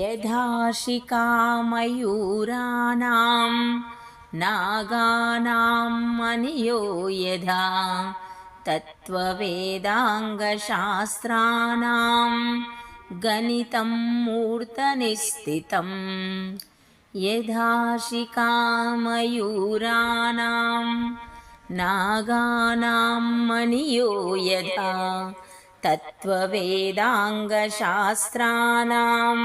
యథాశిఖామయూరాణాం నాగానాం మనియో యథా తత్వవేదాంగశాస్త్రాణాం గణితం మూర్తనిస్థితం. యథాశిఖామయూరాణాం నాగానాం మనియో యథా తత్వవేదాంగశాస్త్రాణాం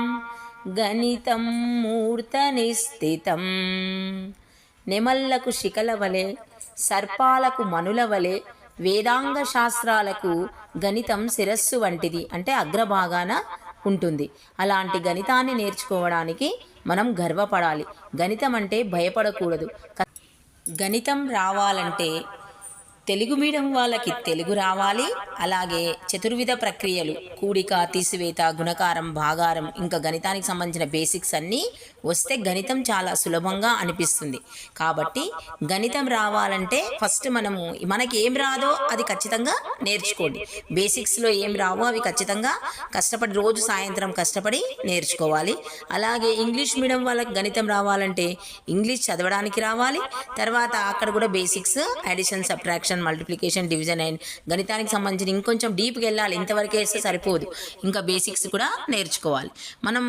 గణితం మూర్తనిస్థితం. నెమళ్లకు శిఖల వలె, సర్పాలకు మనుల వలె వేదాంగ శాస్త్రాలకు గణితం శిరస్సు వంటిది, అంటే అగ్రభాగాన ఉంటుంది. అలాంటి గణితాన్ని నేర్చుకోవడానికి మనం గర్వపడాలి. గణితం అంటే భయపడకూడదు. గణితం రావాలంటే తెలుగు మీడియం వాళ్ళకి తెలుగు రావాలి. అలాగే చతుర్విధ ప్రక్రియలు, కూడిక, తీసివేత, గుణకారం, భాగారం, ఇంకా గణితానికి సంబంధించిన బేసిక్స్ అన్నీ వస్తే గణితం చాలా సులభంగా అనిపిస్తుంది. కాబట్టి గణితం రావాలంటే ఫస్ట్ మనకి ఏం రాదో అది ఖచ్చితంగా నేర్చుకోండి. బేసిక్స్లో ఏం రావో అవి ఖచ్చితంగా కష్టపడి రోజు సాయంత్రం కష్టపడి నేర్చుకోవాలి. అలాగే ఇంగ్లీష్ మీడియం వాళ్ళకి గణితం రావాలంటే ఇంగ్లీష్ చదవడానికి రావాలి. తర్వాత అక్కడ కూడా basics, addition, subtraction, multiplication, division and గణితానికి సంబంధించిన ఇంకొంచెం డీప్కి వెళ్ళాలి. ఇంతవరకే వేస్తే సరిపోదు, ఇంకా బేసిక్స్ కూడా నేర్చుకోవాలి. మనం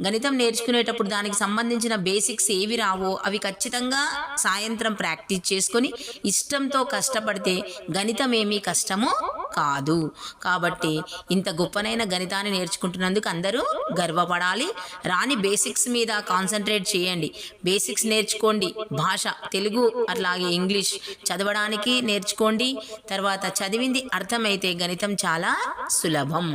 గణితం నేర్చుకునేటప్పుడు దానికి సంబంధించిన బేసిక్స్ ఏవి రావో అవి ఖచ్చితంగా సాయంత్రం ప్రాక్టీస్ చేసుకొని ఇష్టంతో కష్టపడితే గణితం ఏమీ కష్టమో కాదు. కాబట్టి ఇంత గొప్పనైన గణితాన్ని నేర్చుకుంటున్నందుకు అందరూ గర్వపడాలి. రాని బేసిక్స్ మీద కాన్సన్ట్రేట్ చేయండి. బేసిక్స్ నేర్చుకోండి. భాష తెలుగు అట్లాగే ఇంగ్లీష్ చదవడానికి నేర్చుకోండి. తర్వాత చదివింది అర్థమైతే గణితం చాలా సులభం.